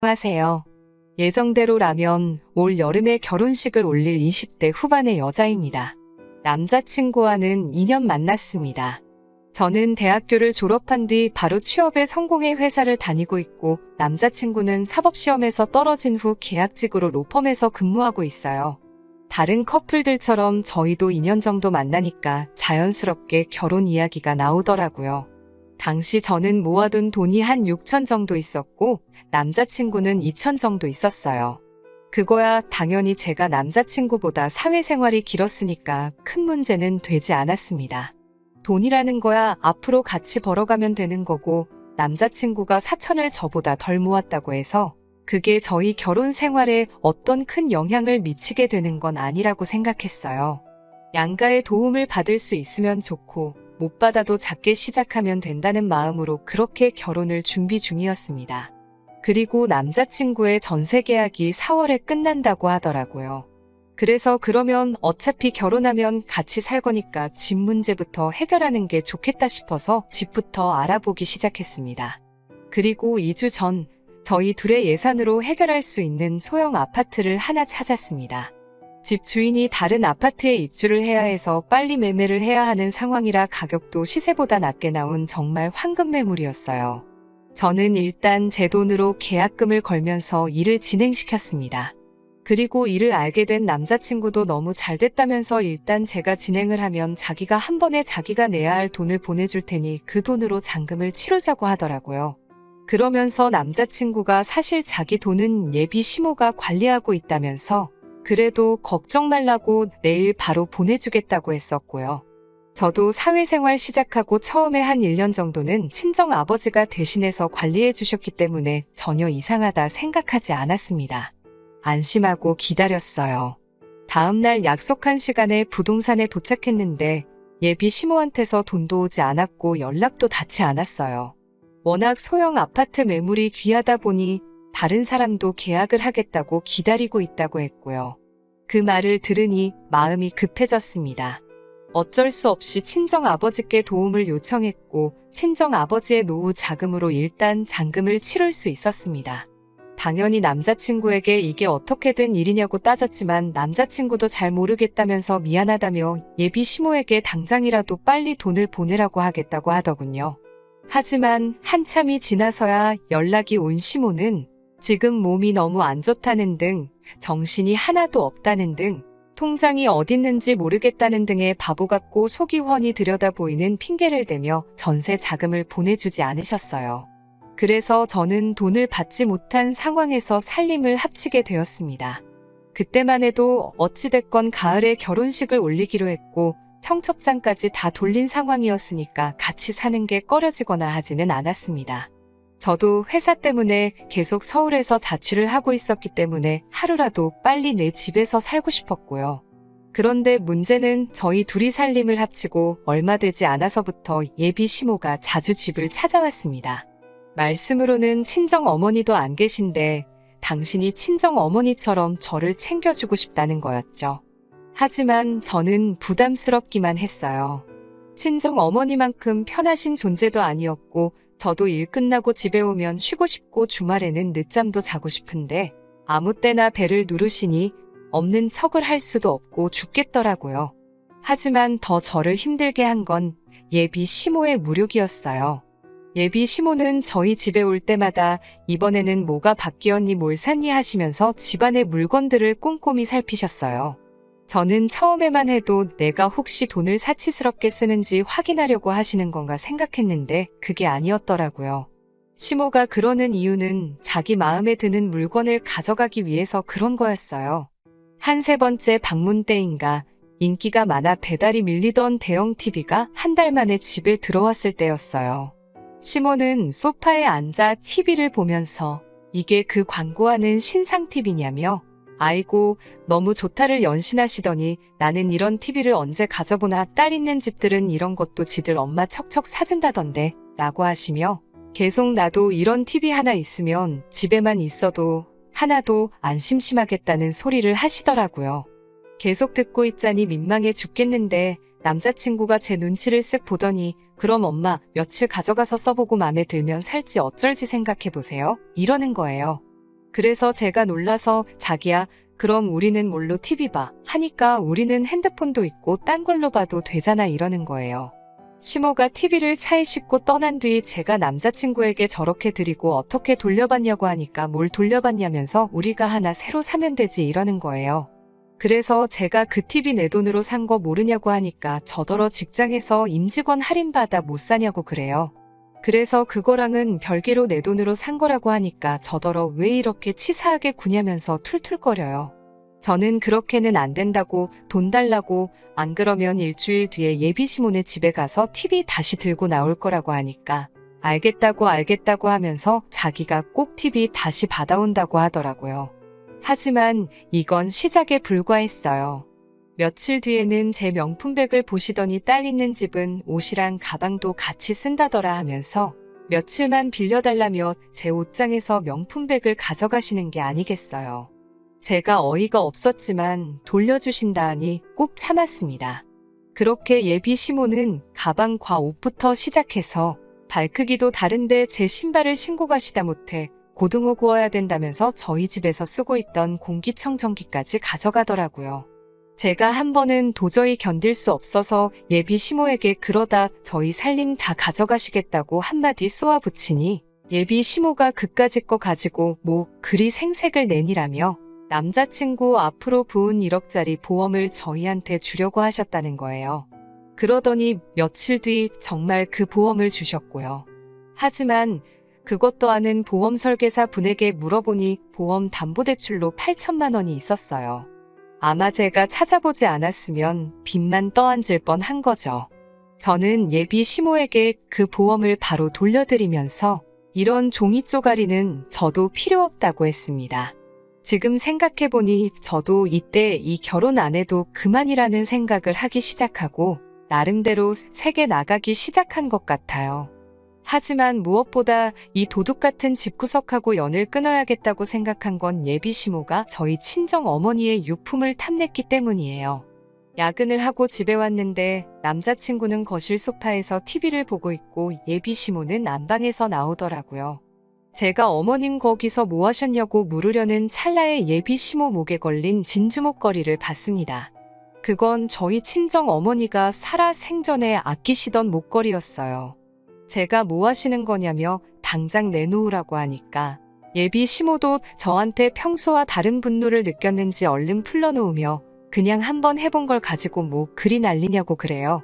안녕하세요. 예정대로라면 올 여름에 결혼식을 올릴 20대 후반의 여자입니다. 남자친구와는 2년 만났습니다. 저는 대학교를 졸업한 뒤 바로 취업에 성공해 회사를 다니고 있고 남자친구는 사법시험에서 떨어진 후 계약직으로 로펌에서 근무하고 있어요. 다른 커플들처럼 저희도 2년 정도 만나니까 자연스럽게 결혼 이야기가 나오더라고요. 당시 저는 모아둔 돈이 한 6천 정도 있었고 남자친구는 2천 정도 있었어요. 그거야 당연히 제가 남자친구보다 사회생활이 길었으니까 큰 문제는 되지 않았습니다. 돈이라는 거야 앞으로 같이 벌어가면 되는 거고 남자친구가 4천을 저보다 덜 모았다고 해서 그게 저희 결혼 생활에 어떤 큰 영향을 미치게 되는 건 아니라고 생각했어요. 양가의 도움을 받을 수 있으면 좋고 못 받아도 작게 시작하면 된다는 마음으로 그렇게 결혼을 준비 중이었습니다. 그리고 남자친구의 전세 계약이 4월에 끝난다고 하더라고요. 그래서 그러면 어차피 결혼하면 같이 살 거니까 집 문제부터 해결하는 게 좋겠다 싶어서 집부터 알아보기 시작했습니다. 그리고 2주 전 저희 둘의 예산으로 해결할 수 있는 소형 아파트를 하나 찾았습니다. 집 주인이 다른 아파트에 입주를 해야 해서 빨리 매매를 해야 하는 상황이라 가격도 시세보다 낮게 나온 정말 황금 매물이었어요. 저는 일단 제 돈으로 계약금을 걸면서 일을 진행시켰습니다. 그리고 이를 알게 된 남자친구도 너무 잘 됐다면서 일단 제가 진행을 하면 자기가 한 번에 자기가 내야 할 돈을 보내줄 테니 그 돈으로 잔금을 치르자고 하더라고요. 그러면서 남자친구가 사실 자기 돈은 예비 시모가 관리하고 있다면서 그래도 걱정 말라고 내일 바로 보내주겠다고 했었고요. 저도 사회생활 시작하고 처음에 한 1년 정도는 친정 아버지가 대신해서 관리해 주셨기 때문에 전혀 이상하다 생각하지 않았습니다. 안심하고 기다렸어요. 다음날 약속한 시간에 부동산에 도착했는데 예비 시모한테서 돈도 오지 않았고 연락도 닿지 않았어요. 워낙 소형 아파트 매물이 귀하다 보니 다른 사람도 계약을 하겠다고 기다리고 있다고 했고요. 그 말을 들으니 마음이 급해졌습니다. 어쩔 수 없이 친정아버지께 도움을 요청했고 친정아버지의 노후 자금으로 일단 잔금을 치를 수 있었습니다. 당연히 남자친구에게 이게 어떻게 된 일이냐고 따졌지만 남자친구도 잘 모르겠다면서 미안하다며 예비 시모에게 당장이라도 빨리 돈을 보내라고 하겠다고 하더군요. 하지만 한참이 지나서야 연락이 온 시모는 지금 몸이 너무 안 좋다는 등, 정신이 하나도 없다는 등, 통장이 어딨는지 모르겠다는 등의 바보 같고 속이 훤히 들여다 보이는 핑계를 대며 전세 자금을 보내주지 않으셨어요. 그래서 저는 돈을 받지 못한 상황에서 살림을 합치게 되었습니다. 그때만 해도 어찌됐건 가을에 결혼식을 올리기로 했고 청첩장까지 다 돌린 상황이었으니까 같이 사는 게 꺼려지거나 하지는 않았습니다. 저도 회사 때문에 계속 서울에서 자취를 하고 있었기 때문에 하루라도 빨리 내 집에서 살고 싶었고요. 그런데 문제는 저희 둘이 살림을 합치고 얼마 되지 않아서부터 예비 시모가 자주 집을 찾아왔습니다. 말씀으로는 친정 어머니도 안 계신데 당신이 친정 어머니처럼 저를 챙겨주고 싶다는 거였죠. 하지만 저는 부담스럽기만 했어요. 친정 어머니만큼 편하신 존재도 아니었고 저도 일 끝나고 집에 오면 쉬고 싶고 주말에는 늦잠도 자고 싶은데 아무 때나 배를 누르시니 없는 척을 할 수도 없고 죽겠더라고요. 하지만 더 저를 힘들게 한 건 예비 시모의 무력이었어요. 예비 시모는 저희 집에 올 때마다 이번에는 뭐가 바뀌었니 뭘 샀니 하시면서 집안의 물건들을 꼼꼼히 살피셨어요. 저는 처음에만 해도 내가 혹시 돈을 사치스럽게 쓰는지 확인하려고 하시는 건가 생각했는데 그게 아니었더라고요. 시모가 그러는 이유는 자기 마음에 드는 물건을 가져가기 위해서 그런 거였어요. 한 세 번째 방문 때인가 인기가 많아 배달이 밀리던 대형 TV가 한 달 만에 집에 들어왔을 때였어요. 시모는 소파에 앉아 TV를 보면서 이게 그 광고하는 신상 TV냐며 아이고 너무 좋다를 연신하시더니 나는 이런 TV를 언제 가져보나 딸 있는 집들은 이런 것도 지들 엄마 척척 사준다던데 라고 하시며 계속 나도 이런 TV 하나 있으면 집에만 있어도 하나도 안 심심하겠다는 소리를 하시더라고요. 계속 듣고 있자니 민망해 죽겠는데 남자친구가 제 눈치를 쓱 보더니 그럼 엄마 며칠 가져가서 써보고 마음에 들면 살지 어쩔지 생각해보세요. 이러는 거예요. 그래서 제가 놀라서 자기야, 그럼 우리는 뭘로 TV 봐? 하니까 우리는 핸드폰도 있고 딴 걸로 봐도 되잖아 이러는 거예요. 시모가 TV를 차에 싣고 떠난 뒤 제가 남자친구에게 저렇게 드리고 어떻게 돌려받냐고 하니까 뭘 돌려받냐면서 우리가 하나 새로 사면 되지 이러는 거예요. 그래서 제가 그 TV 내 돈으로 산 거 모르냐고 하니까 저더러 직장에서 임직원 할인받아 못 사냐고 그래요. 그래서 그거랑은 별개로 내 돈으로 산 거라고 하니까 저더러 왜 이렇게 치사하게 구냐면서 툴툴거려요. 저는 그렇게는 안 된다고 돈 달라고 안 그러면 일주일 뒤에 예비시모네 집에 가서 TV 다시 들고 나올 거라고 하니까 알겠다고 하면서 자기가 꼭 TV 다시 받아온다고 하더라고요. 하지만 이건 시작에 불과했어요. 며칠 뒤에는 제 명품백을 보시더니 딸 있는 집은 옷이랑 가방도 같이 쓴다더라 하면서 며칠만 빌려달라며 제 옷장에서 명품백을 가져가시는 게 아니겠어요. 제가 어이가 없었지만 돌려주신다 하니 꾹 참았습니다. 그렇게 예비 시모는 가방과 옷부터 시작해서 발 크기도 다른데 제 신발을 신고 가시다 못해 고등어 구워야 된다면서 저희 집에서 쓰고 있던 공기청정기까지 가져가더라고요. 제가 한 번은 도저히 견딜 수 없어서 예비 시모에게 그러다 저희 살림 다 가져가시겠다고 한마디 쏘아붙이니 예비 시모가 그까짓 거 가지고 뭐 그리 생색을 내니라며 남자친구 앞으로 부은 1억짜리 보험을 저희한테 주려고 하셨다는 거예요. 그러더니 며칠 뒤 정말 그 보험을 주셨고요. 하지만 그것도 아는 보험 설계사 분에게 물어보니 보험 담보대출로 8천만 원이 있었어요. 아마 제가 찾아보지 않았으면 빚만 떠안질 뻔한 거죠. 저는 예비 시모에게 그 보험을 바로 돌려드리면서 이런 종이 쪼가리는 저도 필요 없다고 했습니다. 지금 생각해보니 저도 이때 이 결혼 안 해도 그만이라는 생각을 하기 시작하고 나름대로 세게 나가기 시작한 것 같아요. 하지만 무엇보다 이 도둑 같은 집구석하고 연을 끊어야겠다고 생각한 건 예비 시모가 저희 친정 어머니의 유품을 탐냈기 때문이에요. 야근을 하고 집에 왔는데 남자친구는 거실 소파에서 TV를 보고 있고 예비 시모는 안방에서 나오더라고요. 제가 어머님 거기서 뭐 하셨냐고 물으려는 찰나에 예비 시모 목에 걸린 진주 목걸이를 봤습니다. 그건 저희 친정 어머니가 살아 생전에 아끼시던 목걸이였어요. 제가 뭐 하시는 거냐며 당장 내놓으라고 하니까 예비 시모도 저한테 평소와 다른 분노를 느꼈는지 얼른 풀러놓으며 그냥 한번 해본 걸 가지고 뭐 그리 난리냐고 그래요.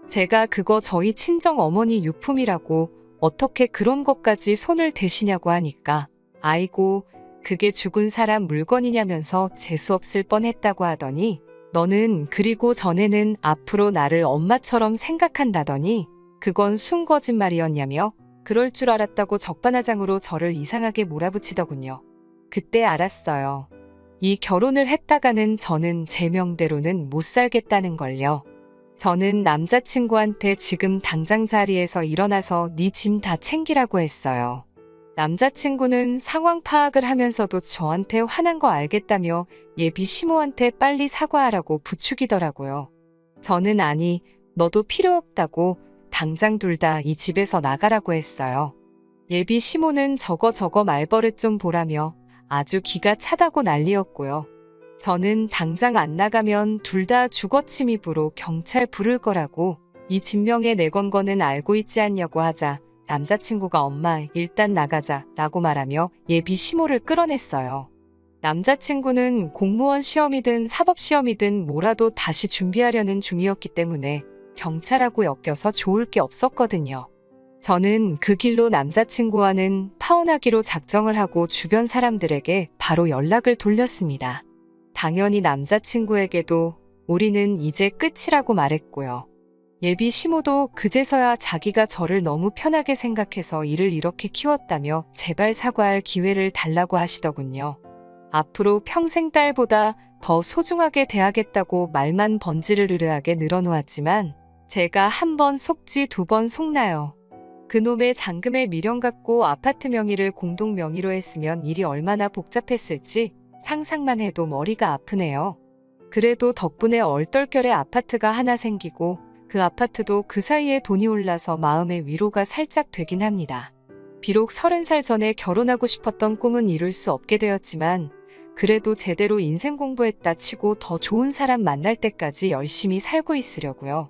제가 그거 저희 친정 어머니 유품이라고 어떻게 그런 것까지 손을 대시냐고 하니까 아이고 그게 죽은 사람 물건이냐면서 재수없을 뻔했다고 하더니 너는 그리고 전에는 앞으로 나를 엄마처럼 생각한다더니 그건 순 거짓말이었냐며 그럴 줄 알았다고 적반하장으로 저를 이상하게 몰아붙이더군요. 그때 알았어요. 이 결혼을 했다가는 저는 제 명대로는 못 살겠다는 걸요. 저는 남자친구한테 지금 당장 자리에서 일어나서 네 짐 다 챙기라고 했어요. 남자친구는 상황 파악을 하면서도 저한테 화난 거 알겠다며 예비 시모한테 빨리 사과하라고 부추기더라고요. 저는 아니, 너도 필요 없다고 당장 둘 다 이 집에서 나가라고 했어요. 예비 시모는 저거 말버릇 좀 보라며 아주 기가 차다고 난리였고요. 저는 당장 안 나가면 둘 다 주거침입으로 경찰 부를 거라고 이 진명에 내건 거는 알고 있지 않냐고 하자 남자친구가 엄마 일단 나가자 라고 말하며 예비 시모를 끌어냈어요. 남자친구는 공무원 시험이든 사법시험이든 뭐라도 다시 준비하려는 중이었기 때문에 경찰하고 엮여서 좋을 게 없었거든요. 저는 그 길로 남자친구와는 파혼하기로 작정을 하고 주변 사람들에게 바로 연락을 돌렸습니다. 당연히 남자친구에게도 우리는 이제 끝이라고 말했고요. 예비 시모도 그제서야 자기가 저를 너무 편하게 생각해서 일을 이렇게 키웠다며 제발 사과할 기회를 달라고 하시더군요. 앞으로 평생 딸보다 더 소중하게 대하겠다고 말만 번지르르하게 늘어놓았지만 제가 한 번 속지 두 번 속나요. 그놈의 잔금에 미련 갖고 아파트 명의를 공동 명의로 했으면 일이 얼마나 복잡했을지 상상만 해도 머리가 아프네요. 그래도 덕분에 얼떨결에 아파트가 하나 생기고 그 아파트도 그 사이에 돈이 올라서 마음의 위로가 살짝 되긴 합니다. 비록 30살 전에 결혼하고 싶었던 꿈은 이룰 수 없게 되었지만 그래도 제대로 인생 공부했다 치고 더 좋은 사람 만날 때까지 열심히 살고 있으려고요.